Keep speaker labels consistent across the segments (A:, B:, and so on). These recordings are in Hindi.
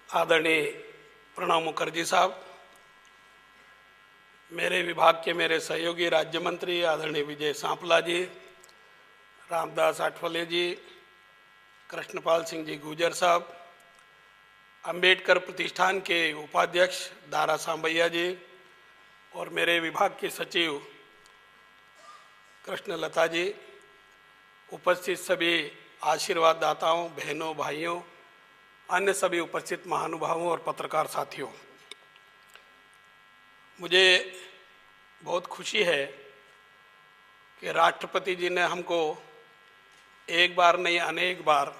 A: आदरणीय प्रणब मुखर्जी साहब, मेरे विभाग के मेरे सहयोगी राज्य मंत्री आदरणीय विजय सांपला जी, रामदास आठवले जी, कृष्णपाल सिंह जी गुजर साहब, अंबेडकर प्रतिष्ठान के उपाध्यक्ष दारा सांबैया जी और मेरे विभाग के सचिव कृष्णलता जी, उपस्थित सभी आशीर्वाद दाताओं, बहनों, भाइयों, अन्य सभी उपस्थित महानुभावों और पत्रकार साथियों, मुझे बहुत खुशी है कि राष्ट्रपति जी ने हमको एक बार नहीं अनेक बार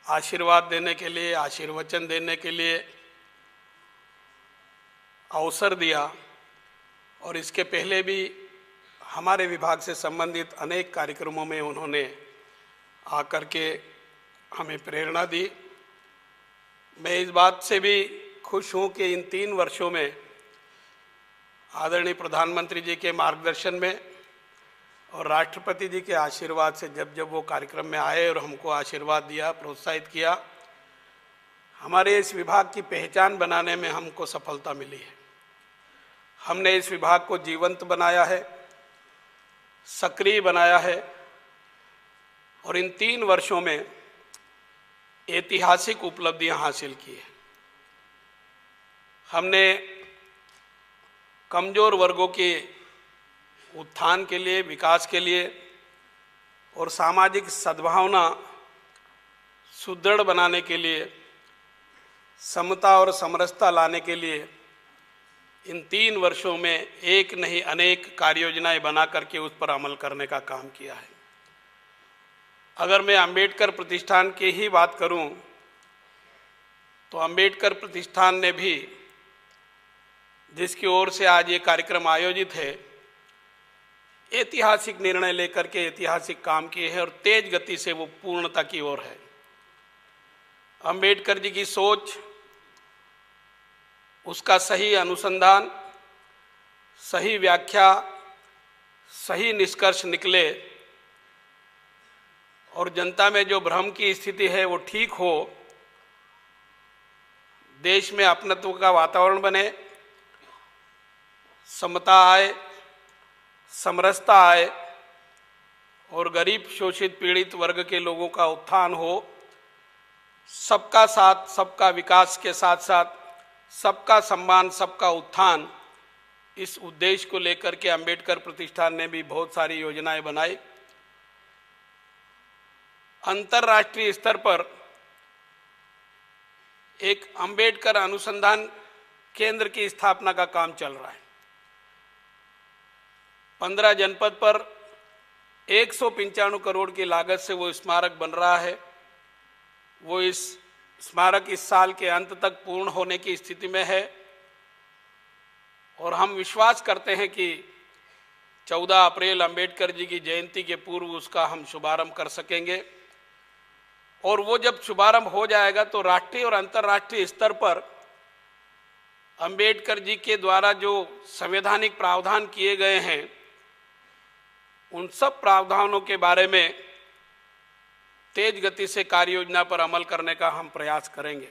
A: आशीर्वाद देने के लिए, आशीर्वचन देने के लिए अवसर दिया और इसके पहले भी हमारे विभाग से संबंधित अनेक कार्यक्रमों में उन्होंने आकर के हमें प्रेरणा दी। मैं इस बात से भी खुश हूँ कि इन 3 वर्षों में आदरणीय प्रधानमंत्री जी के मार्गदर्शन में और राष्ट्रपति जी के आशीर्वाद से जब जब वो कार्यक्रम में आए और हमको आशीर्वाद दिया, प्रोत्साहित किया, हमारे इस विभाग की पहचान बनाने में हमको सफलता मिली है। हमने इस विभाग को जीवंत बनाया है, सक्रिय बनाया है और इन 3 वर्षों में ऐतिहासिक उपलब्धियां हासिल की है। हमने कमजोर वर्गों के उत्थान के लिए, विकास के लिए और सामाजिक सद्भावना सुदृढ़ बनाने के लिए, समता और समरसता लाने के लिए इन 3 वर्षों में एक नहीं अनेक कार्य योजनाएं बना करके उस पर अमल करने का काम किया है। अगर मैं अंबेडकर प्रतिष्ठान की ही बात करूं तो अंबेडकर प्रतिष्ठान ने भी, जिसकी ओर से आज ये कार्यक्रम आयोजित है, ऐतिहासिक निर्णय लेकर के ऐतिहासिक काम किए हैं और तेज गति से वो पूर्णता की ओर है। अंबेडकर जी की सोच, उसका सही अनुसंधान, सही व्याख्या, सही निष्कर्ष निकले और जनता में जो भ्रम की स्थिति है वो ठीक हो, देश में अपनत्व का वातावरण बने, समता आए, समरसता आए और गरीब शोषित पीड़ित वर्ग के लोगों का उत्थान हो, सबका साथ, सबका विकास के साथ साथ सबका सम्मान, सबका उत्थान, इस उद्देश्य को लेकर के अंबेडकर प्रतिष्ठान ने भी बहुत सारी योजनाएं बनाई। अंतर्राष्ट्रीय स्तर पर एक अंबेडकर अनुसंधान केंद्र की स्थापना का काम चल रहा है। 15 जनपद पर 195 करोड़ की लागत से वो स्मारक बन रहा है। वो इस स्मारक इस साल के अंत तक पूर्ण होने की स्थिति में है और हम विश्वास करते हैं कि 14 अप्रैल अंबेडकर जी की जयंती के पूर्व उसका हम शुभारंभ कर सकेंगे और वो जब शुभारंभ हो जाएगा तो राष्ट्रीय और अंतर्राष्ट्रीय स्तर पर अंबेडकर जी के द्वारा जो संवैधानिक प्रावधान किए गए हैं, उन सब प्रावधानों के बारे में तेज गति से कार्य योजना पर अमल करने का हम प्रयास करेंगे।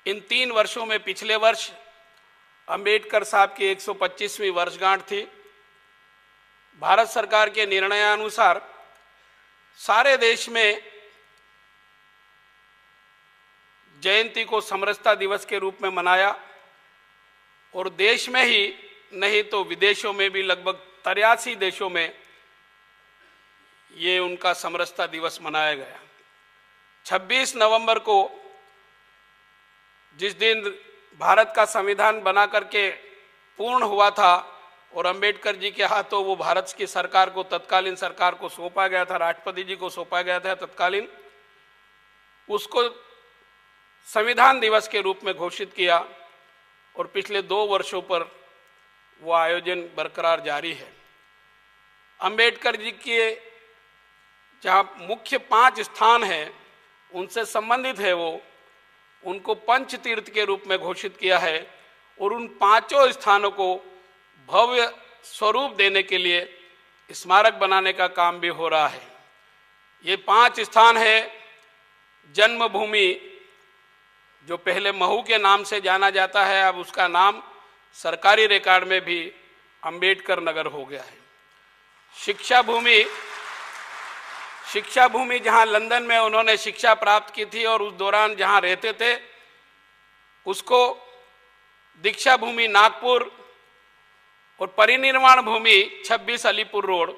A: इन 3 वर्षों में पिछले वर्ष अंबेडकर साहब की 125वीं वर्षगांठ थी। भारत सरकार के निर्णयानुसार सारे देश में जयंती को समरसता दिवस के रूप में मनाया और देश में ही नहीं तो विदेशों में भी लगभग 83 देशों में ये उनका समरसता दिवस मनाया गया। 26 नवंबर को, जिस दिन भारत का संविधान बना करके पूर्ण हुआ था और अंबेडकर जी के हाथों वो भारत की सरकार को, तत्कालीन सरकार को सौंपा गया था, राष्ट्रपति जी को सौंपा गया था तत्कालीन, उसको संविधान दिवस के रूप में घोषित किया और पिछले 2 वर्षों पर वो आयोजन बरकरार जारी है। अंबेडकर जी के जहाँ मुख्य 5 स्थान हैं उनसे संबंधित है वो, उनको पंच तीर्थ के रूप में घोषित किया है और उन 5 स्थानों को भव्य स्वरूप देने के लिए स्मारक बनाने का काम भी हो रहा है। ये 5 स्थान है जन्मभूमि जो पहले महू के नाम से जाना जाता है, अब उसका नाम सरकारी रिकॉर्ड में भी अंबेडकर नगर हो गया है। शिक्षा भूमि जहां लंदन में उन्होंने शिक्षा प्राप्त की थी और उस दौरान जहां रहते थे उसको दीक्षा भूमि नागपुर और परिनिर्वाण भूमि 26 अलीपुर रोड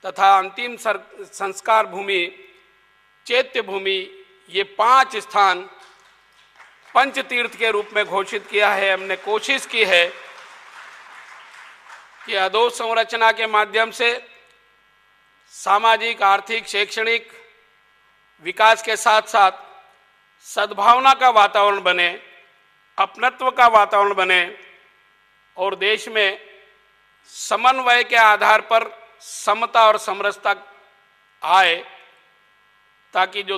A: तथा अंतिम संस्कार भूमि चैत्य भूमि, ये 5 स्थान पंच तीर्थ के रूप में घोषित किया है। हमने कोशिश की है कि अधोसंरचना के माध्यम से सामाजिक, आर्थिक, शैक्षणिक विकास के साथ साथ सद्भावना का वातावरण बने, अपनत्व का वातावरण बने और देश में समन्वय के आधार पर समता और समरसता आए, ताकि जो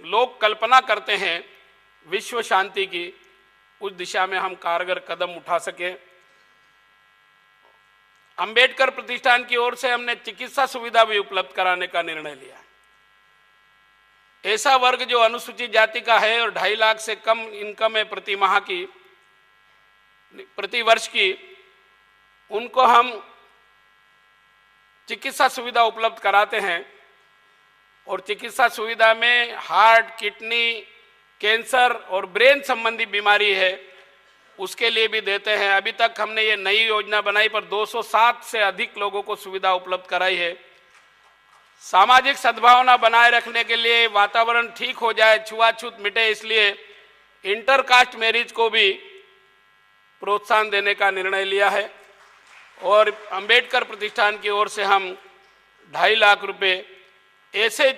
A: लोग कल्पना करते हैं विश्व शांति की, उस दिशा में हम कारगर कदम उठा सकें। अंबेडकर प्रतिष्ठान की ओर से हमने चिकित्सा सुविधा भी उपलब्ध कराने का निर्णय लिया। ऐसा वर्ग जो अनुसूचित जाति का है और 2.5 लाख से कम इनकम है प्रति वर्ष की, उनको हम चिकित्सा सुविधा उपलब्ध कराते हैं। और चिकित्सा सुविधा में हार्ट, किडनी, कैंसर और ब्रेन संबंधी बीमारी है, उसके लिए भी देते हैं। अभी तक हमने ये नई योजना बनाई पर 207 से अधिक लोगों को सुविधा उपलब्ध कराई है। सामाजिक सद्भावना बनाए रखने के लिए, वातावरण ठीक हो जाए, छुआछूत मिटे, इसलिए इंटरकास्ट मैरिज को भी प्रोत्साहन देने का निर्णय लिया है। और अंबेडकर प्रतिष्ठान की ओर से हम 2.5 लाख रुपए ऐसे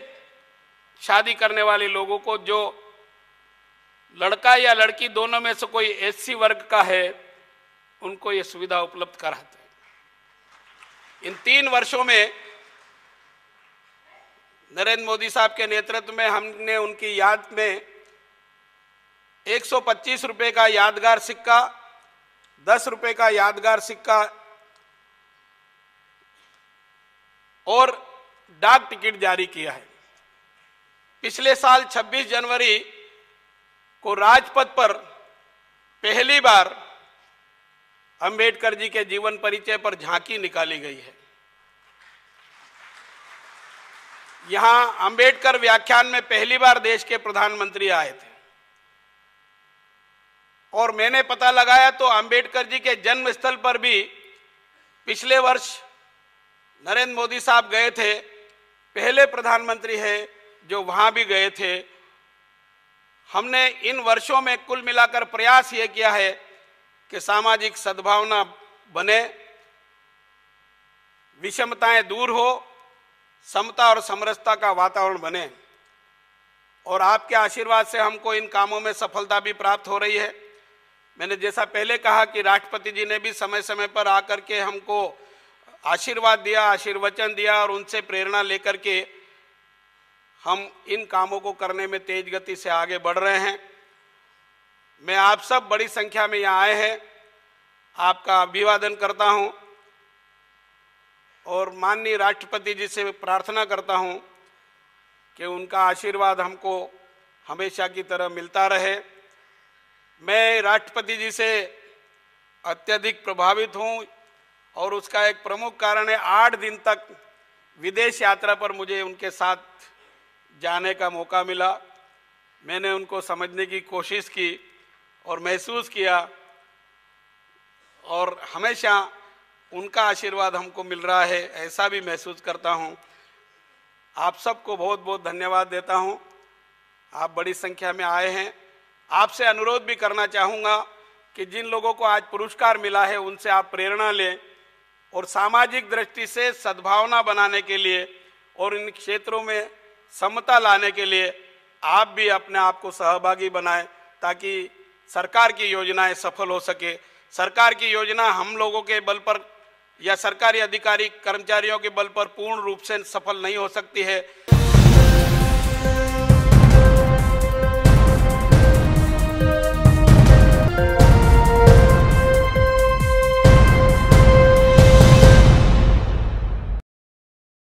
A: शादी करने वाले लोगों को जो लड़का या लड़की दोनों में से कोई एससी वर्ग का है, उनको ये सुविधा उपलब्ध कराते हैं। इन 3 वर्षों में नरेंद्र मोदी साहब के नेतृत्व में हमने उनकी याद में 125 रुपए का यादगार सिक्का, 10 रुपए का यादगार सिक्का और डाक टिकट जारी किया है। पिछले साल 26 जनवरी को राजपथ पर पहली बार अंबेडकर जी के जीवन परिचय पर झांकी निकाली गई है। यहां अंबेडकर व्याख्यान में पहली बार देश के प्रधानमंत्री आए थे और मैंने पता लगाया तो अंबेडकर जी के जन्म स्थल पर भी पिछले वर्ष नरेंद्र मोदी साहब गए थे। पहले प्रधानमंत्री है जो वहां भी गए थे। हमने इन वर्षों में कुल मिलाकर प्रयास ये किया है कि सामाजिक सद्भावना बने, विषमताएं दूर हो, समता और समरसता का वातावरण बने। और आपके आशीर्वाद से हमको इन कामों में सफलता भी प्राप्त हो रही है। मैंने जैसा पहले कहा कि राष्ट्रपति जी ने भी समय समय पर आकर के हमको आशीर्वाद दिया, आशीर्वचन दिया और उनसे प्रेरणा लेकर के हम इन कामों को करने में तेज गति से आगे बढ़ रहे हैं। मैं आप सब बड़ी संख्या में यहाँ आए हैं, आपका अभिवादन करता हूँ और माननीय राष्ट्रपति जी से प्रार्थना करता हूँ कि उनका आशीर्वाद हमको हमेशा की तरह मिलता रहे। मैं राष्ट्रपति जी से अत्यधिक प्रभावित हूँ और उसका एक प्रमुख कारण है 8 दिन तक विदेश यात्रा पर मुझे उनके साथ जाने का मौका मिला। मैंने उनको समझने की कोशिश की और महसूस किया और हमेशा उनका आशीर्वाद हमको मिल रहा है, ऐसा भी महसूस करता हूं। आप सबको बहुत बहुत धन्यवाद देता हूं। आप बड़ी संख्या में आए हैं। आपसे अनुरोध भी करना चाहूँगा कि जिन लोगों को आज पुरस्कार मिला है उनसे आप प्रेरणा लें और सामाजिक दृष्टि से सद्भावना बनाने के लिए और इन क्षेत्रों में समता लाने के लिए आप भी अपने आप को सहभागी बनाएं ताकि सरकार की योजनाएं सफल हो सके। सरकार की योजना हम लोगों के बल पर या सरकारी अधिकारी कर्मचारियों के बल पर पूर्ण रूप से सफल नहीं हो सकती है।